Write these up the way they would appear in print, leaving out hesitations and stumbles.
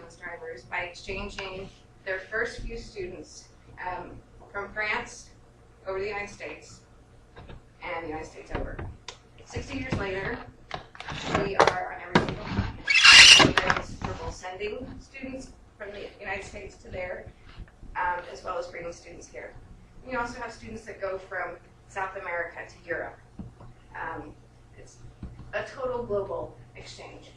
bus drivers by exchanging their first few students from France over the United States and the United States over. 60 years later, we are on every single continent. We're both sending students from the United States to there, as well as bringing students here. We also have students that go from South America to Europe. It's a total global exchange.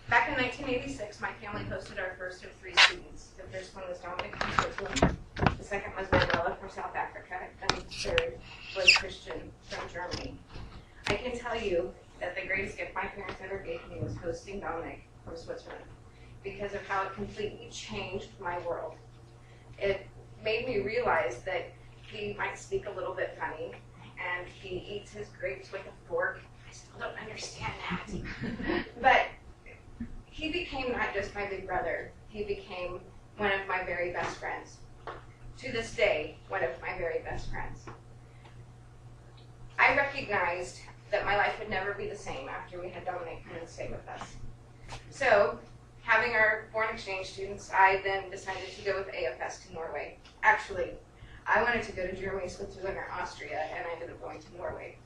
Back in 1986, my family hosted our first of 3 students. The first one was Dominic from Switzerland, the second was Manuela from South Africa, and the third was Christian from Germany. I can tell you that the greatest gift my parents ever gave me was hosting Dominic from Switzerland, because of how it completely changed my world. It made me realize that he might speak a little bit funny, and he eats his grapes with a fork. I still don't understand that. But he became not just my big brother, he became one of my very best friends. To this day, one of my very best friends. I recognized that my life would never be the same after we had Dominic come and stay with us. So, having our foreign exchange students, I then decided to go with AFS to Norway. Actually, I wanted to go to Germany, Switzerland, or Austria, and I ended up going to Norway.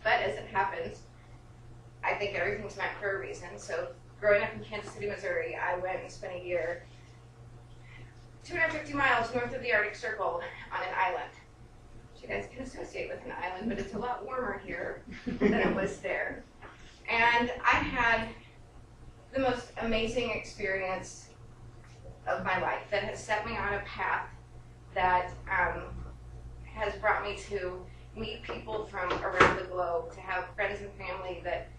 But as it happens, I think everything's meant for a reason. So, growing up in Kansas City, Missouri, I went and spent a year 250 miles north of the Arctic Circle on an island. Which you guys can associate with an island, but it's a lot warmer here than it was there. And I had the most amazing experience of my life that has set me on a path that has brought me to meet people from around the globe, to have friends and family that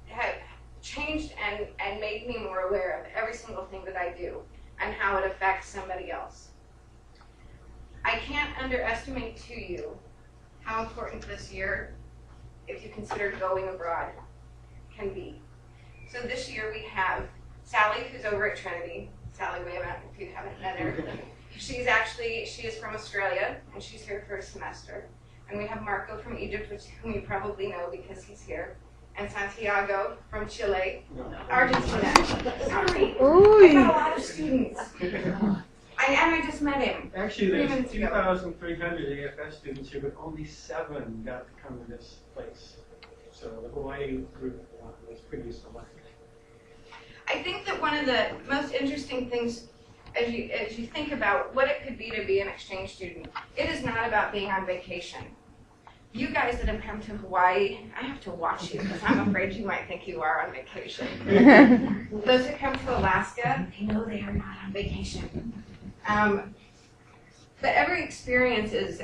have changed and made me more aware of every single thing that I do and how it affects somebody else. I can't underestimate to you how important this year, if you consider going abroad, can be. So this year we have Sally, who's over at Trinity. Sally, if you haven't met her. She is from Australia, and she's here for a semester. And we have Marco from Egypt, whom you probably know because he's here. And Santiago from Chile. Argentina. Sorry. I got a lot of students. And I just met him. Actually, there's 2,300 AFS students here, but only 7 got to come to this place. So the Hawaii group was pretty select. I think that one of the most interesting things as you think about what it could be to be an exchange student, it is not about being on vacation. You guys that have come to Hawaii, I have to watch you because I'm afraid you might think you are on vacation. Those who come to Alaska, they know they are not on vacation. But every experience is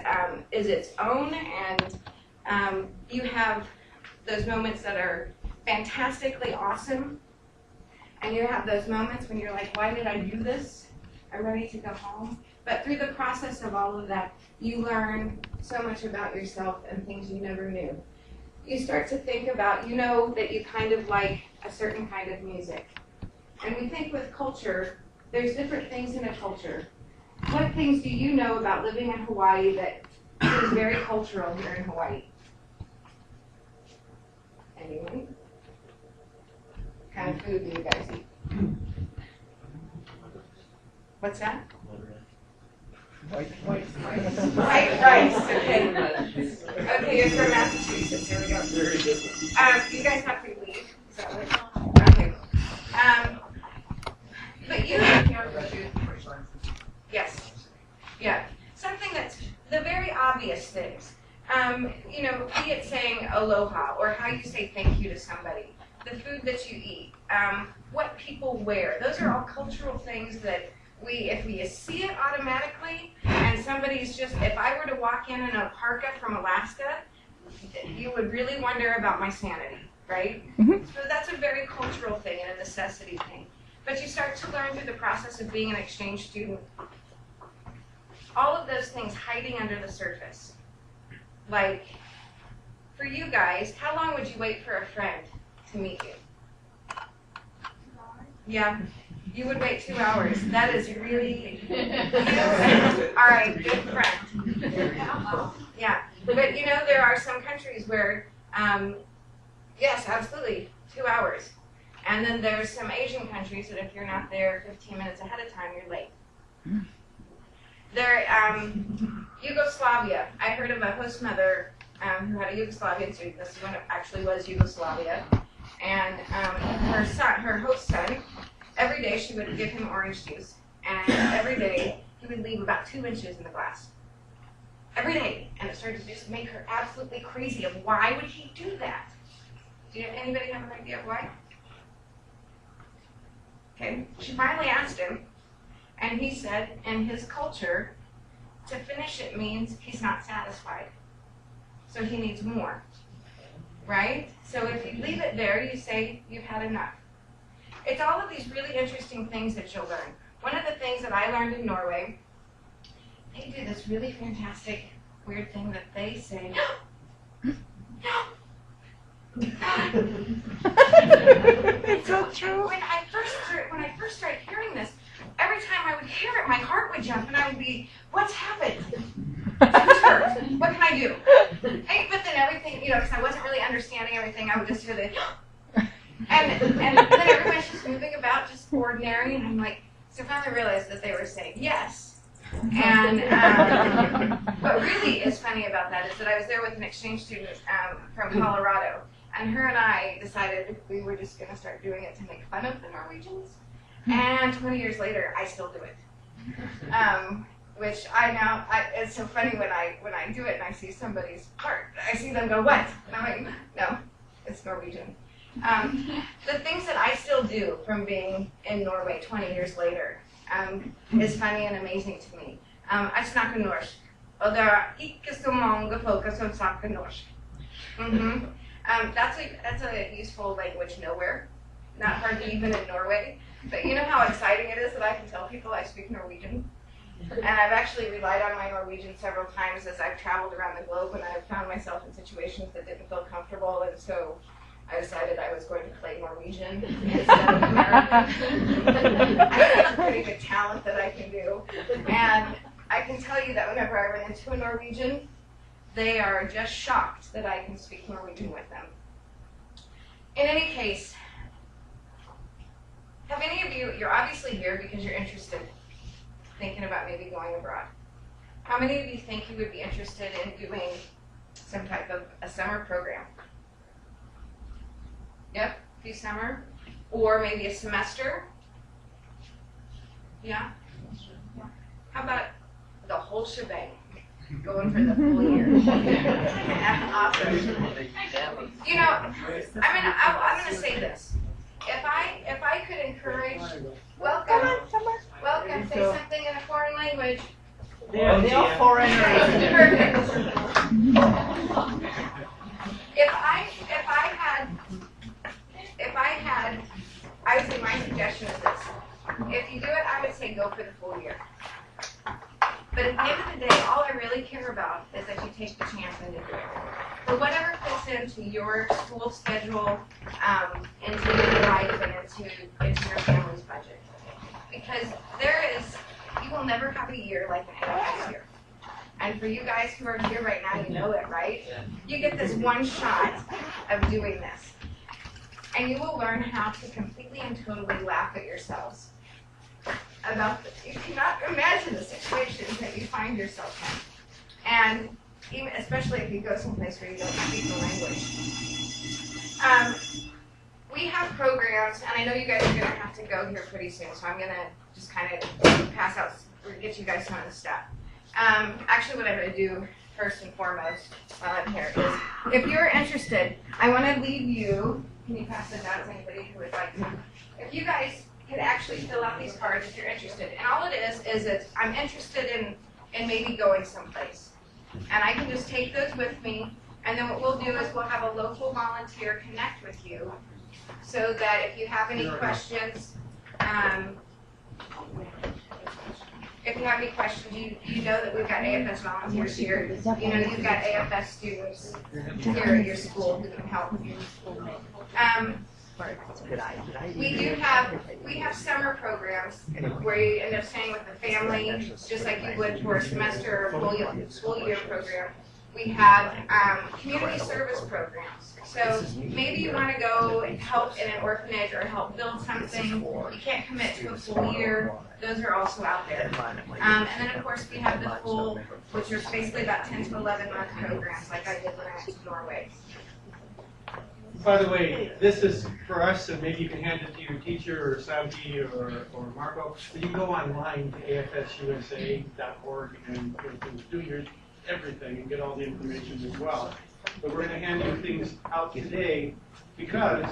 its own, and you have those moments that are fantastically awesome, and you have those moments when you're like, why did I do this? I'm ready to go home. But through the process of all of that, you learn so much about yourself and things you never knew. You start to think about, you know that you kind of like a certain kind of music. And we think with culture, there's different things in a culture. What things do you know about living in Hawaii that is very cultural here in Hawaii? Anyone? What kind of food do you guys eat? What's that? White rice. White rice, okay. Okay, you're from Massachusetts, here we go. You guys have to leave, is that right? Okay. But you, yes, yeah. Something that's the very obvious things. You know, be it saying aloha or how you say thank you to somebody, the food that you eat, what people wear. Those are all cultural things that if we see it automatically, and somebody's just, if I were to walk in a parka from Alaska, you would really wonder about my sanity, right? Mm-hmm. So that's a very cultural thing and a necessity thing. But you start to learn through the process of being an exchange student, all of those things hiding under the surface. Like, for you guys, how long would you wait for a friend to meet you? 2 hours. Yeah. You would wait 2 hours. That is really, all right, good friend. Yeah, but you know, there are some countries where, yes, absolutely, 2 hours. And then there's some Asian countries that if you're not there 15 minutes ahead of time, you're late. There, Yugoslavia. I heard of a host mother who had a Yugoslavian student. This is when it actually was Yugoslavia. And her host son, every day she would give him orange juice. And every day he would leave about 2 inches in the glass. Every day. And it started to just make her absolutely crazy of why would he do that? Anybody have an idea of why? Okay, she finally asked him, and he said in his culture, to finish it means he's not satisfied. So he needs more, right? So if you leave it there, you say you've had enough. It's all of these really interesting things that you'll learn. One of the things that I learned in Norway, they do this really fantastic, weird thing that they say, no. It's so true. When I first started hearing this, every time I would hear it, my heart would jump, and I would be, "What's happened? Who's hurt? What can I do?" But then everything, because I wasn't really understanding everything, I would just hear the, and then everyone's just moving about, just ordinary, and I'm like, so finally I realized that they were saying yes. And what really is funny about that is that I was there with an exchange student from Colorado, and her and I decided we were just going to start doing it to make fun of the Norwegians. And 20 years later, I still do it. Which it's so funny when I do it and I see somebody's heart. I see them go, "What?" And I'm like, "No, it's Norwegian." The things that I still do from being in Norway 20 years later is funny and amazing to me. I snakker norsk, og det ikke så mange folk som snakker norsk. That's a useful language nowhere, not hardly even in Norway. But you know how exciting it is that I can tell people I speak Norwegian? And I've actually relied on my Norwegian several times as I've traveled around the globe, and I've found myself in situations that didn't feel comfortable, and so I decided I was going to play Norwegian instead of American. I think it's a pretty good talent that I can do. And I can tell you that whenever I run into a Norwegian, they are just shocked that I can speak Norwegian with them. In any case, have any of you, you're obviously here because you're interested, thinking about maybe going abroad. How many of you think you would be interested in doing some type of a summer program? Yep, be summer, or maybe a semester. Yeah? How about the whole shebang, going for the full year? Awesome. I'm going to say this. If I could encourage, welcome, say something in a foreign language. They are foreigners. Perfect. I would say my suggestion is this. If you do it, I would say go for the full year. But at the end of the day, all I really care about is that you take the chance and do it. For whatever fits into your school schedule, into your life, and into your family's budget. Because you will never have a year like an AFS year. And for you guys who are here right now, you know it, right? You get this one shot of doing this. And you will learn how to completely and totally laugh at yourselves. You cannot imagine the situations that you find yourself in. And especially if you go someplace where you don't speak the language. We have programs, and I know you guys are going to have to go here pretty soon, so I'm going to just kind of pass out, or get you guys some of the stuff. Actually, what I'm going to do first and foremost while I'm here is, if you're interested, I want to leave you, can you pass this out to anybody who would like to? If you guys could actually fill out these cards if you're interested. And all it is I'm interested in maybe going someplace. And I can just take those with me, and then what we'll do is we'll have a local volunteer connect with you so that if you have any questions, you know that we've got AFS volunteers here. You know you've got AFS students here at your school who can help. We have summer programs where you end up staying with the family, just like you would for a semester or full year program. We have community service programs. So maybe you want to go help in an orphanage or help build something. You can't commit to a full year. Those are also out there. And then of course we have the full, which are basically about 10 to 11 month programs like I did when I went to Norway. By the way, this is for us, and maybe you can hand it to your teacher or Sabi or Marco. But you can go online to afsusa.org and do your everything and get all the information as well. But we're going to hand you things out today because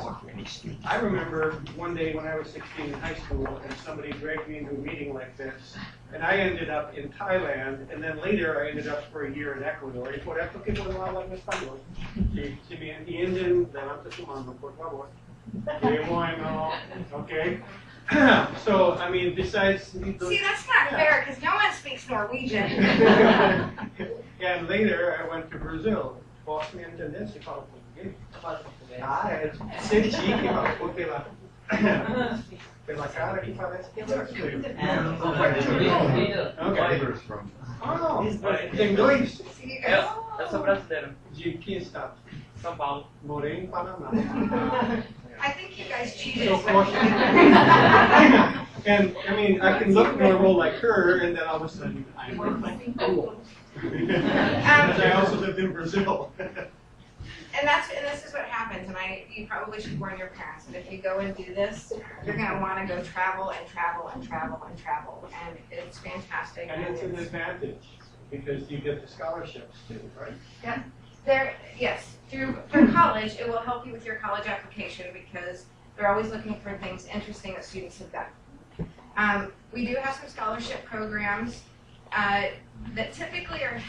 I remember one day when I was 16 in high school and somebody dragged me into a meeting like this, and I ended up in Thailand, and then later I ended up for a year in Ecuador. Y por eso que no hablan español. Si me entienden, levanta su mano, por favor. Qué bueno. Okay. So, I mean, besides... See, that's not fair, because no one speaks Norwegian. And later, I went to Brazil. Posso me entender se fala português? Ah, é ser chique, porque pela cara que parece que é brasileiro. Okay. Oh, tem dois? Eu sou brasileiro. De que estado? São Paulo. Morei em Panamá. I think you guys cheated. So and I mean, I can look normal like her, and then all of a sudden I'm like, cool. Because I also lived in Brazil. And this is what happens, and you probably should warn your parents that if you go and do this, you're going to want to go travel and travel and travel and travel, and it's fantastic. And it's an advantage because you get the scholarships too, right? Yeah. Yes, through college, it will help you with your college application because they're always looking for things interesting that students have done. We do have some scholarship programs that typically are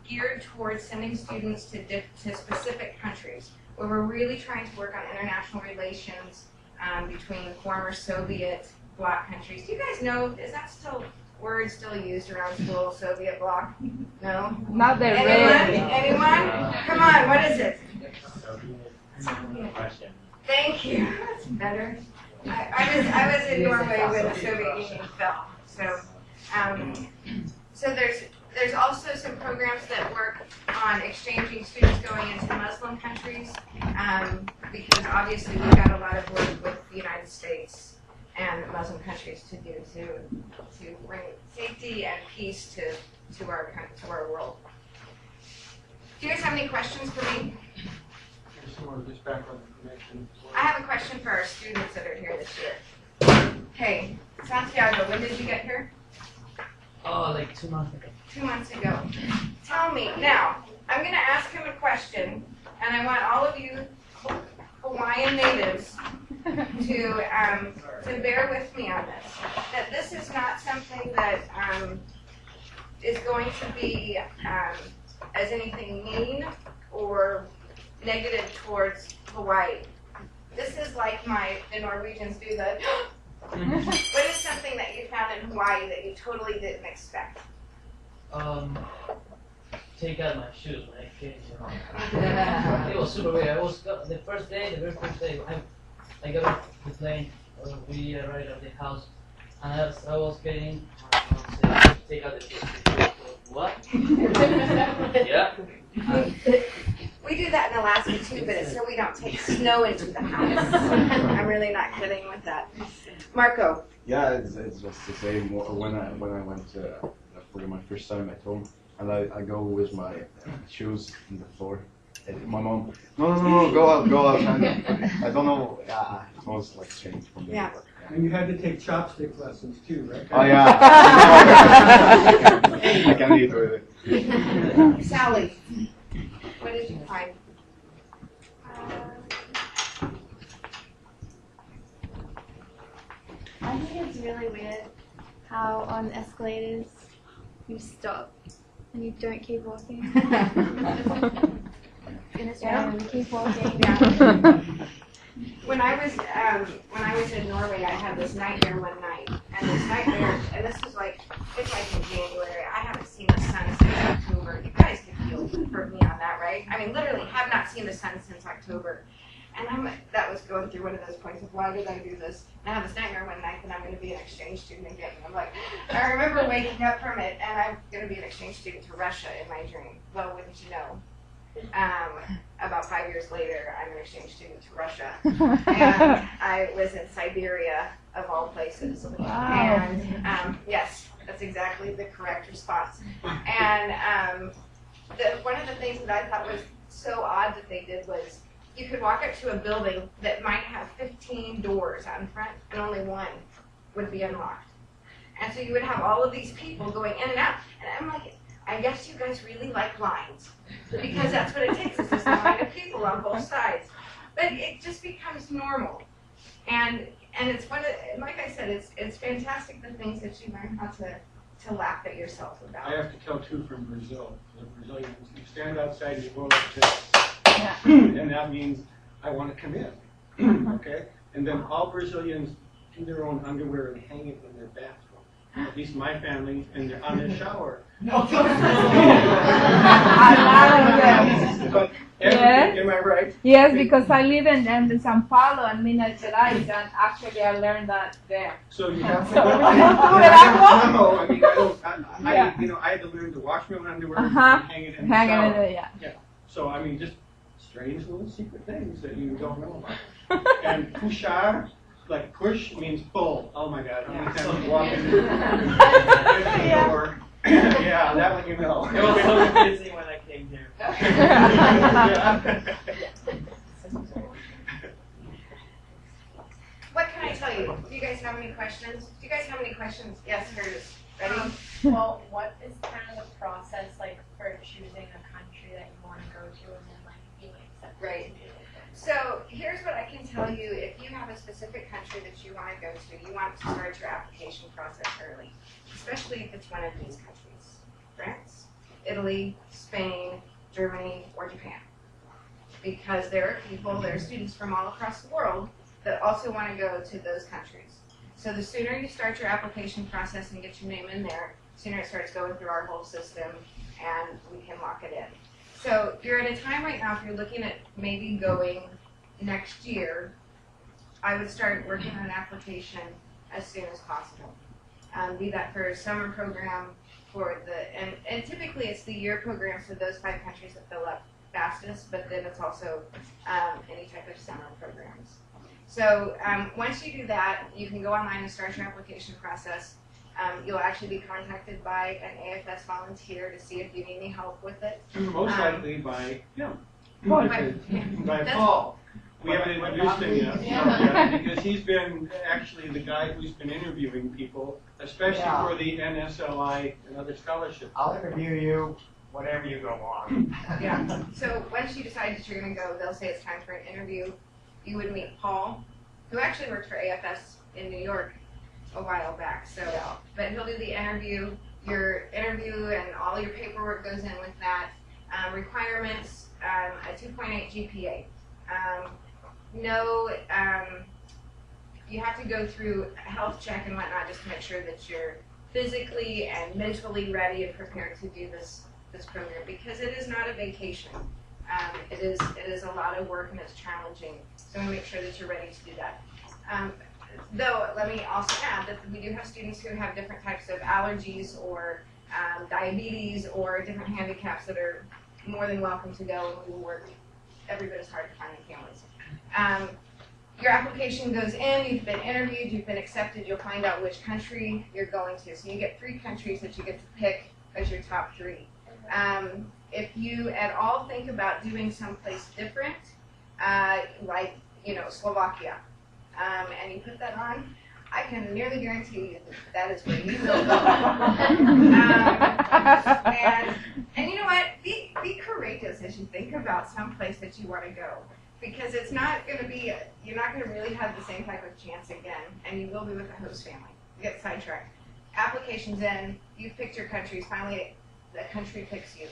geared towards sending students to specific countries where we're really trying to work on international relations between former Soviet bloc countries. Do you guys know, is that word still used around school, Soviet bloc? No? Not that Anyone? Come on, what is it? Thank you. That's better. I was in Norway when the Soviet Union fell. So there's also some programs that work on exchanging students going into Muslim countries because obviously we've got a lot of work with the United States and Muslim countries to do to bring safety and peace to our world. Do you guys have any questions for me? Just background information. I have a question for our students that are here this year. Hey, Santiago, when did you get here? Oh, like 2 months ago. 2 months ago. Tell me, now, I'm going to ask him a question, and I want all of you Hawaiian natives to bear with me on this. That this is not something that is going to be as anything mean or negative towards Hawaii. This is like the Norwegians do the what is something that you found in Hawaii that you totally didn't expect? Take out my shoes when I came here. It was super weird. I was the very first day, I got off the plane. We arrived at the house, and as I was getting, take out the shoes. What? Yeah. We do that in Alaska too, but it's so we don't take snow into the house. I'm really not kidding with that. Marco. Yeah, it's just the same. When I went for my first time at home, and I go with my shoes on the floor. And my mom, no, go out. And I don't know. Yeah, it was like changed from the work. And you had to take chopstick lessons too, right? Oh yeah. I can eat with it. Sally, what did you find? I think it's really weird how on escalators you stop and you don't keep walking. In Australia, we keep walking down. When I was in Norway, I had this nightmare one night, and this was like, it's like in January. I haven't seen the sun since October. You guys can feel for me on that, right? I mean, literally have not seen the sun since October. And that was going through one of those points of, why did I do this? And I have this nightmare one night that I'm going to be an exchange student again. I'm like, I remember waking up from it, and I'm going to be an exchange student to Russia in my dream. Well, wouldn't you know? About 5 years later, I'm an exchange student to Russia. And I was in Siberia, of all places. Wow. And yes, that's exactly the correct response. And one of the things that I thought was so odd that they did was, you could walk up to a building that might have 15 doors out in front, and only one would be unlocked. And so you would have all of these people going in and out. And I'm like, I guess you guys really like lines, because that's what it takes, is this line of people on both sides. But it just becomes normal. And it's one of, like I said, it's fantastic, the things that you learn how to laugh at yourself about. I have to tell two from Brazil. The Brazilians, you stand outside and you go like this. Yeah. And that means, I want to come in. Okay? And then all Brazilians do their own underwear and hang it in their bathroom. At least my family, and they're on their shower. No. But Yes. am I right? Yes, because I live in São Paulo and Minas Gerais, and actually I learned that there. So you have to. So- No, I mean, I don't. Yeah. You know, I had to learn to wash my own underwear and Uh-huh. hang it in the Hang shower. it in there, So I mean, just strange little secret things that you don't know about. And puxar, like push, means pull. Oh my God! How many times you walk in the door? Yeah, that one you know. It was so busy when I came here. Yeah. What can I tell you? Do you guys have any questions? Do you guys have any questions? Yes, here's ready. Well, what is kind of the process like for choosing a country that you want to go to and then like being accepted? Right. So here's what I can tell you. If you have a specific country that you want to go to, you want to start your application process early, especially if it's one of these countries: France, Italy, Spain, Germany, or Japan. Because there are people, there are students from all across the world that also want to go to those countries. So the sooner you start your application process and get your name in there, the sooner it starts going through our whole system and we can lock it in. So you're at a time right now, if you're looking at maybe going next year, I would start working on an application as soon as possible. Be that for a summer program, and typically it's the year program for those 5 countries that fill up fastest, but then it's also any type of summer programs. So once you do that, you can go online and start your application process. You'll actually be contacted by an AFS volunteer to see if you need any help with it. Most likely by him. Paul. By Paul. We haven't introduced him yet. Yeah. Because he's been actually the guy who's been interviewing people, especially Yeah. for the NSLI and other scholarships. I'll interview you whenever you go on. Yeah. So once you decide that you're going to go, they'll say it's time for an interview. You would meet Paul, who actually worked for AFS in New York a while back. So, but he'll do the interview. Your interview and all your paperwork goes in with that. Requirements: a 2.8 GPA. You have to go through a health check and whatnot just to make sure that you're physically and mentally ready and prepared to do this program, because it is not a vacation. It is a lot of work and it's challenging. So we make sure that you're ready to do that. Though, let me also add that we do have students who have different types of allergies or diabetes or different handicaps that are more than welcome to go, and we will work every bit as hard to find the families. Your application goes in, you've been interviewed, you've been accepted, you'll find out which country you're going to. So you get 3 countries that you get to pick as your top 3. If you at all think about doing someplace different, like, Slovakia, and you put that on, I can nearly guarantee you that is where you will go. And you know what? Be courageous as you think about someplace that you want to go, because it's not going to be, you're not going to really have the same type of chance again, and you will be with a host family. You get sidetracked. Applications in, you've picked your countries, finally the country picks you.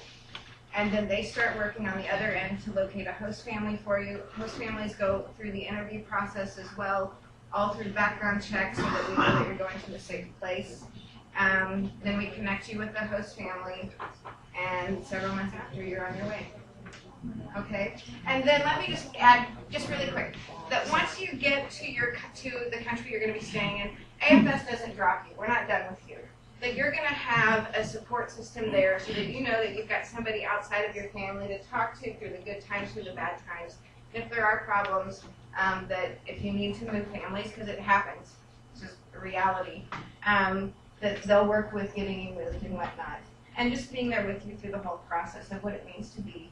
And then they start working on the other end to locate a host family for you. Host families go through the interview process as well, all through background checks so that we know that you're going to a safe place. Then we connect you with the host family, and several months after, you're on your way. Okay, and then let me just add, just really quick, that once you get to the country you're going to be staying in, AFS doesn't drop you. We're not done with you. That you're going to have a support system there, so that you know that you've got somebody outside of your family to talk to through the good times, through the bad times. If there are problems, that if you need to move families, because it happens, it's just a reality, that they'll work with getting you moved and whatnot, and just being there with you through the whole process of what it means to be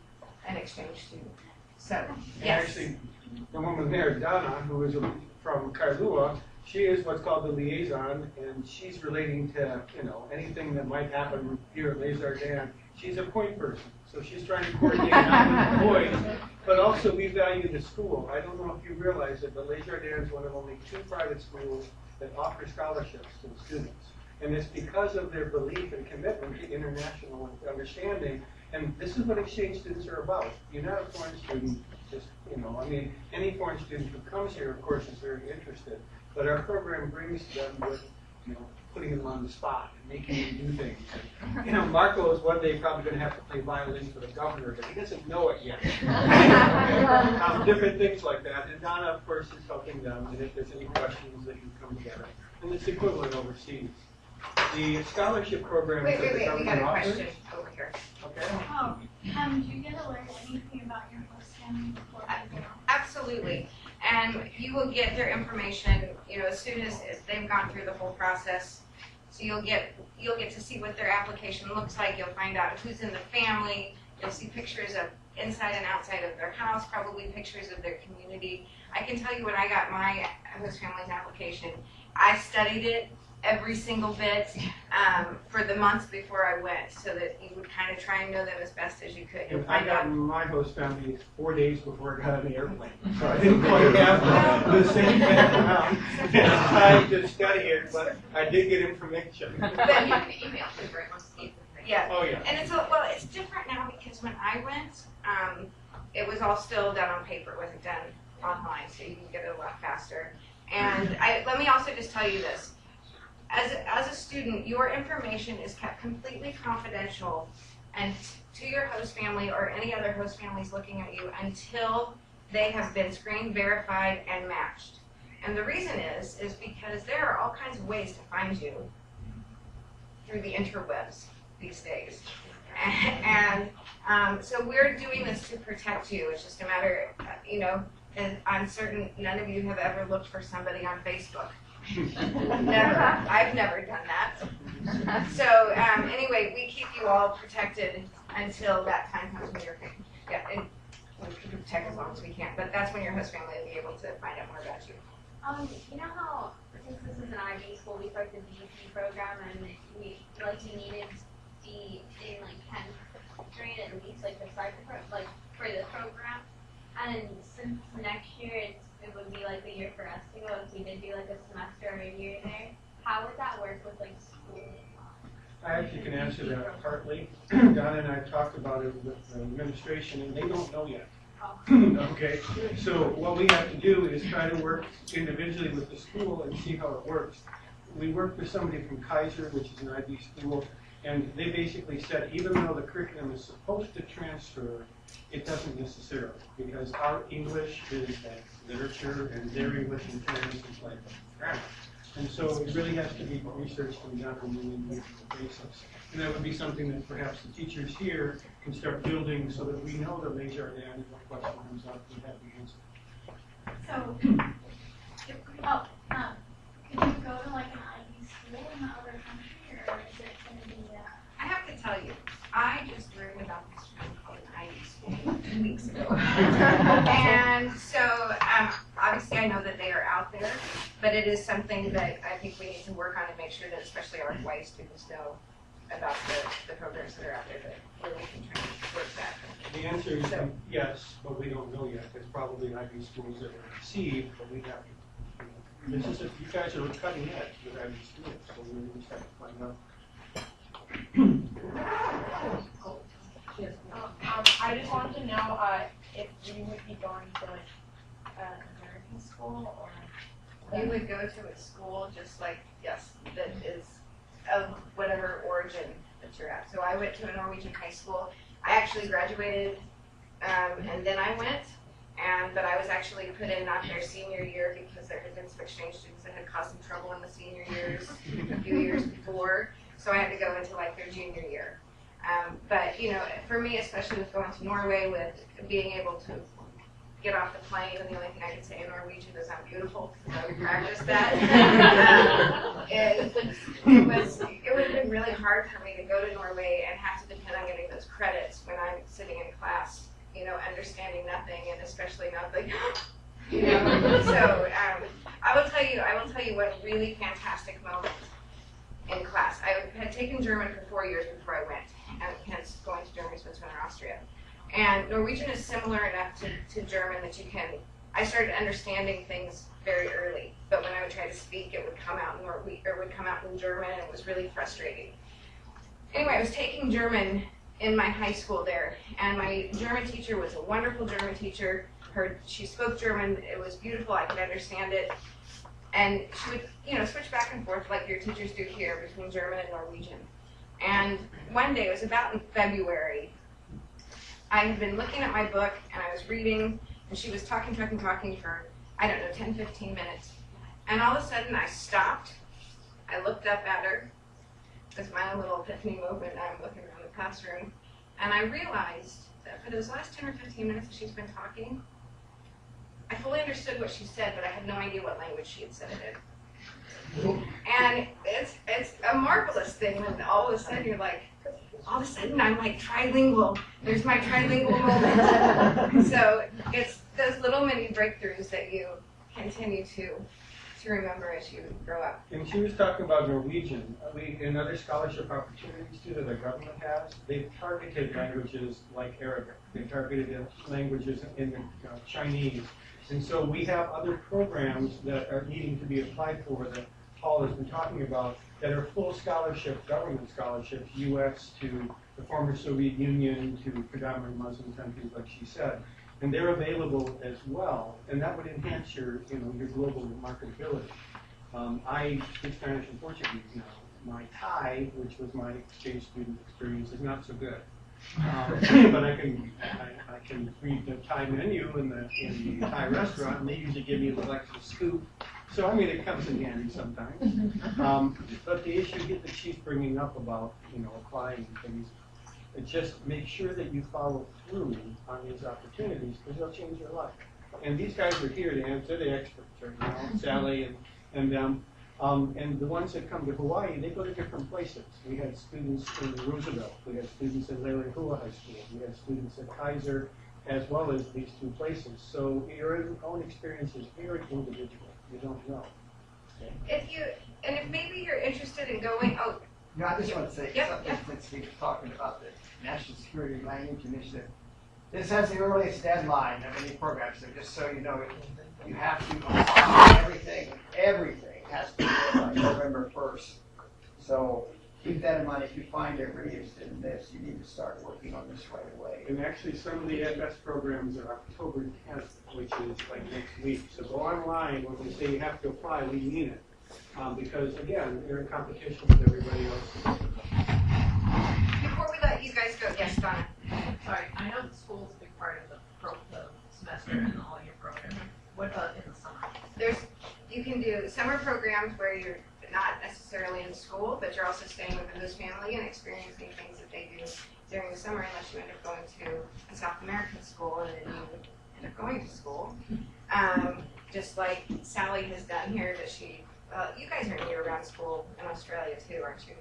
an exchange student. So, yes. Actually, the woman there, Donna, who is from Kailua, she is what's called the liaison, and she's relating to, anything that might happen here at Les Jardins. She's a point person, so she's trying to coordinate not with the boys, but also we value the school. I don't know if you realize it, but Les Jardins is one of only 2 private schools that offer scholarships to the students. And it's because of their belief and commitment to international understanding. And this is what exchange students are about. You're not a foreign student, just, any foreign student who comes here, of course, is very interested. But our program brings them with, putting them on the spot and making them do things. And, Marco is one day probably going to have to play violin for the governor, but he doesn't know it yet. Different things like that. And Donna, of course, is helping them. And if there's any questions, they can come together. And it's equivalent overseas. The scholarship program Wait, that the we got government a offers. question over here. Okay. Do you get to learn anything about your host family before you go? Absolutely. And you will get their information, as soon as they've gone through the whole process. So you'll get to see what their application looks like. You'll find out who's in the family. You'll see pictures of inside and outside of their house, probably pictures of their community. I can tell you when I got my host family's application, I studied it every single bit for the months before I went, so that you would kind of try and know them as best as you could. You'll I find got out. my host family 4 days before I got on the airplane, so I didn't quite have the same background time to study it, but I did get information. But you can email them, right? Yeah. Oh, yeah. And it's different now because when I went, it was all still done on paper. It wasn't done online, so you can get it a lot faster. And let me also just tell you this. As a student, your information is kept completely confidential and to your host family or any other host families looking at you until they have been screened, verified, and matched. And the reason is because there are all kinds of ways to find you through the interwebs these days. And so we're doing this to protect you. It's just a matter, and I'm certain none of you have ever looked for somebody on Facebook. Never. I've never done that. So anyway, we keep you all protected until that time comes when you're, and we can protect as long as we can. But that's when your host family will be able to find out more about you. You know how, since this is an IB school, we started the DP program, and you needed to be in 10th grade at least, the start for the program. And since next year it would be a year for us to go, if we did do a semester or a year there, how would that work with school? I actually can answer that partly. Donna and I talked about it with the administration, and they don't know yet. Okay, so what we have to do is try to work individually with the school and see how it works. We worked with somebody from Kaiser, which is an IB school, and they basically said even though the curriculum is supposed to transfer, it doesn't necessarily, because our English is literature and their English in terms is grammar. And so it really has to be research and done on an individual basis. And that would be something that perhaps the teachers here can start building so that we know that Les Jardins, and what question comes up, we have the answer. So, could you go to an IB school in the other country, or is it going to be I have to tell you, I just learned about this term called an IB school 2 weeks ago. And so obviously I know that they are out there, but it is something that I think we need to work on and make sure that especially our white students know about the programs that are out there where we can try to work that. The answer is yes, but we don't know yet. There's probably IB schools that will receive, but we have to. You guys are cutting edge with IB schools, so we're going to have to find out. I just wanted to know if you would be going to an American school or You would go to a school just that is of whatever origin that you're at. So I went to a Norwegian high school. I actually graduated and then I went. But I was actually put in not their senior year because there had been some exchange students that had caused some trouble in the senior years a few years before. So I had to go into like their junior year. But you know, for me, especially with going to Norway, with being able to get off the plane, and the only thing I could say in Norwegian is "I'm beautiful" because I practiced that. It would have been really hard for me to go to Norway and have to depend on getting those credits when I'm sitting in class, you know, understanding nothing, and especially nothing. You know, so I will tell you one really fantastic moment in class. I had taken German for 4 years before I went, and hence going to Germany, Switzerland, and Austria. And Norwegian is similar enough to German that you can. I started understanding things very early, but when I would try to speak, it would come out in German, and it was really frustrating. Anyway, I was taking German in my high school there, and my German teacher was a wonderful German teacher. She spoke German. It was beautiful. I could understand it. And she would, you know, switch back and forth like your teachers do here between German and Norwegian. And one day, it was about in February, I had been looking at my book, and I was reading, and she was talking for, I don't know, 10, 15 minutes. And all of a sudden, I stopped. I looked up at her. It's my own little epiphany moment. I'm looking around the classroom. And I realized that for those last 10 or 15 minutes that she's been talking, I fully understood what she said, but I had no idea what language she had said it in. And it's a marvelous thing when all of a sudden you're like, all of a sudden I'm like trilingual. There's my trilingual moment. So it's those little mini breakthroughs that you continue to remember as you grow up. And she was talking about Norwegian. In other scholarship opportunities too that the government has, they've targeted languages like Arabic. They've targeted languages in Chinese. And so we have other programs that are needing to be applied for that Paul has been talking about that are full scholarship, government scholarships, U.S. to the former Soviet Union to predominantly Muslim countries, like she said. And they're available as well, and that would enhance your global marketability. I speak Spanish and Portuguese now. My Thai, which was my exchange student experience, is not so good. But I can read the Thai menu in the Thai restaurant, and they usually give me the extra scoop. So I mean, it comes in handy sometimes. But the issue that she's bringing up about applying things, just make sure that you follow through on these opportunities because they'll change your life. And these guys are here to answer. They're the experts right now, Sally and them. And the ones that come to Hawaii, they go to different places. We had students in Roosevelt. We had students in Leilehua High School. We had students at Kaiser, as well as these two places. So your own experience is very individual. You don't know. If maybe you're interested in going, I just want to say something yep. since we were talking about the National Security Language Initiative. This has the earliest deadline of any program, so just so you know, you have to apply everything has to be by November 1st. So keep that in mind. If you find everybody interested in this, you need to start working on this right away. And actually, some of the FS programs are October 10th, which is like next week. So go online when we say you have to apply, we mean it. Because again, you're in competition with everybody else. Before we let you guys go, yes, Donna. Sorry, I know the school's a big part of the semester and all your programs. What about in the summer? You can do summer programs where you're not necessarily in school, but you're also staying with the host family and experiencing things that they do during the summer, unless you end up going to a South American school and then you end up going to school. Just like Sally has done here, that you guys are in year-round school in Australia too, aren't you?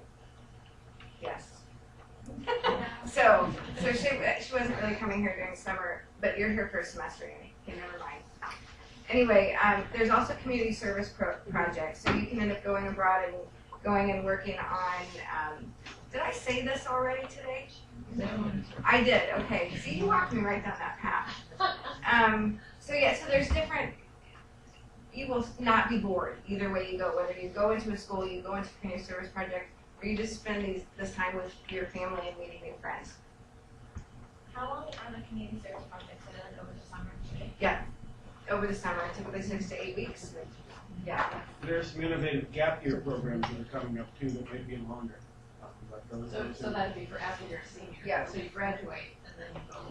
Yes. So she wasn't really coming here during summer, but you're here for a semester anyway. Okay, never mind. Anyway, there's also community service projects, so you can end up going abroad and going and working on. Did I say this already today? No. I did. Okay. See, you walked me right down that path. So there's different. You will not be bored either way you go. Whether you go into a school, you go into a community service project, or you just spend this time with your family and meeting new friends. How long are the community service projects? Are they like over the summer? Yeah, over the summer, typically 6 to 8 weeks. Yeah. There's some innovative gap year programs that are coming up too that may be longer. So that'd be for after you're a senior. Yeah. So you graduate and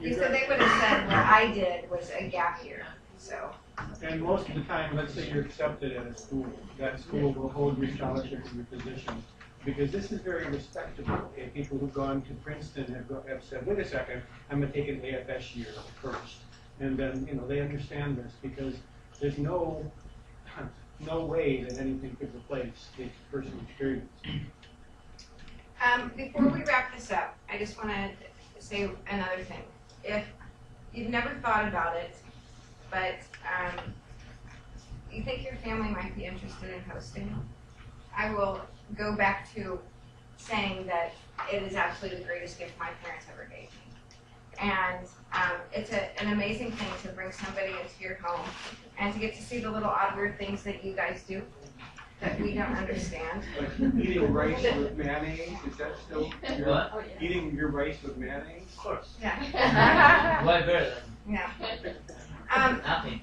He said they would have said what I did was a gap year, so. And most of the time, let's say you're accepted at a school, that school will hold your scholarship and your position. Because this is very respectable. Okay? People who've gone to Princeton have said, wait a second, I'm going to take an AFS year first. And then, they understand this because there's no way that anything could replace the personal experience. Before we wrap this up, I just want to say another thing. If you've never thought about it, but you think your family might be interested in hosting, I will go back to saying that it is absolutely the greatest gift my parents ever gave me. And it's an amazing thing to bring somebody into your home and to get to see the little odd weird things that you guys do that we don't understand. Like eating rice with mayonnaise, is that still What? eating your rice with mayonnaise? Of course. Yeah. Why better than Yeah. nothing?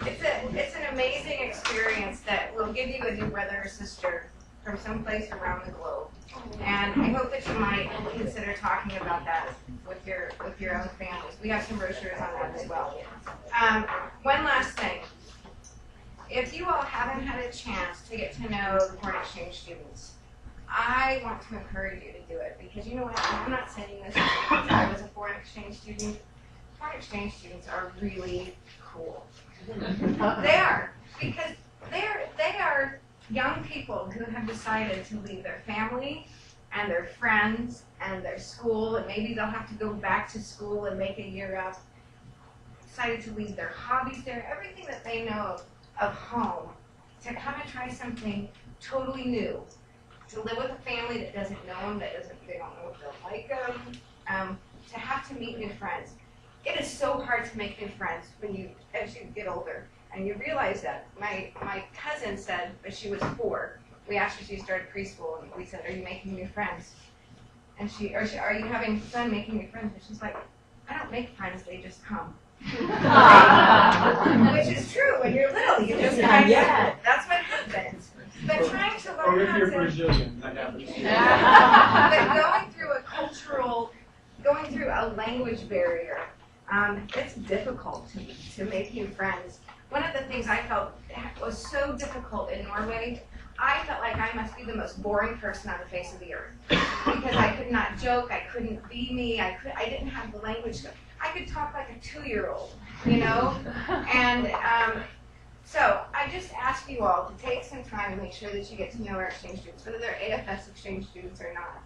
It's an amazing experience that will give you a new brother or sister from someplace around the globe. And I hope that you might consider talking about that with your own families. We have some brochures on that as well. One last thing. If you all haven't had a chance to get to know the foreign exchange students, I want to encourage you to do it because you know what? I'm not saying this because I was a foreign exchange student. Foreign exchange students are really cool. They are, because they are young people who have decided to leave their family and their friends and their school, and maybe they'll have to go back to school and make a year up. Decided to leave their hobbies there, everything that they know of home, to come and try something totally new, to live with a family that doesn't know them, they don't know if they'll like them, to have to meet new friends. It is so hard to make new friends as you get older, and you realize that. My cousin said when she was 4, we asked her if she started preschool, and we said, "Are you making new friends?" And are you having fun making new friends? And she's like, "I don't make friends; they just come." Which is true. When you're little, you just kind of, that's what happens. But trying to learn Or if how you're to, Brazilian, that happens. but going through a language barrier, it's difficult to make new friends. One of the things I felt was so difficult in Norway, I felt like I must be the most boring person on the face of the earth because I could not joke, I couldn't be me, I didn't have the language. I could talk like a 2-year-old, And so I just ask you all to take some time and make sure that you get to know our exchange students, whether they're AFS exchange students or not.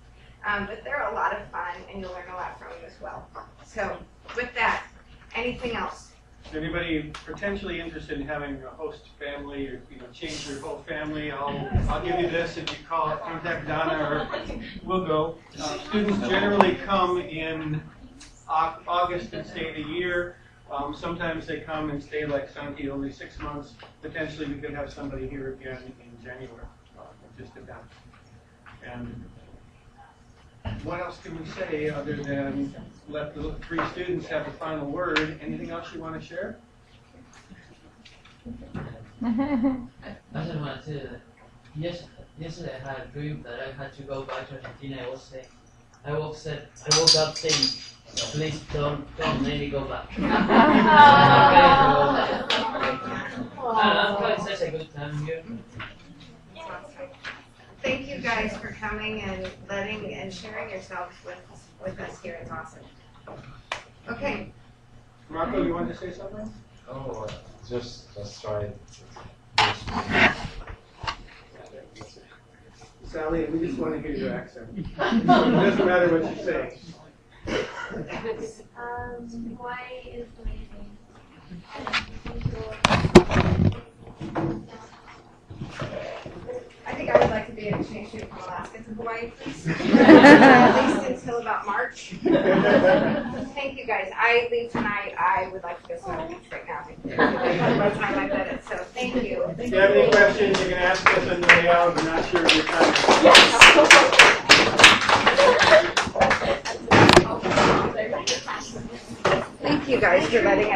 But they're a lot of fun, and you'll learn a lot from them as well. So with that, anything else? Anybody potentially interested in having a host family or change your whole family? I'll give you this if you contact Donna, or we'll go. Students generally come in August and stay the year. Sometimes they come and stay like Santi, only 6 months. Potentially we could have somebody here again in January. Just depends. And what else can we say other than let the 3 students have the final word? Anything else you want to share? I just want to say that yesterday I had a dream that I had to go back to Argentina. I woke up saying, please don't let me go back. I'm having such a good time here. Thank you guys for coming and and sharing yourselves with us here. It's awesome. Okay. Marco, you want to say something? Oh, just try. Sally, we just want to hear your accent. It doesn't matter what you say. Hawaii is amazing. I think I would like to be an exchange student from Alaska to Hawaii, please. At least until about March. Thank you guys. I leave tonight. I would like to go swim on the beach right now. By the time I've done it. So thank you. If you have any questions, you can ask us on the way out. We're not sure of your time. Thank you guys for letting us.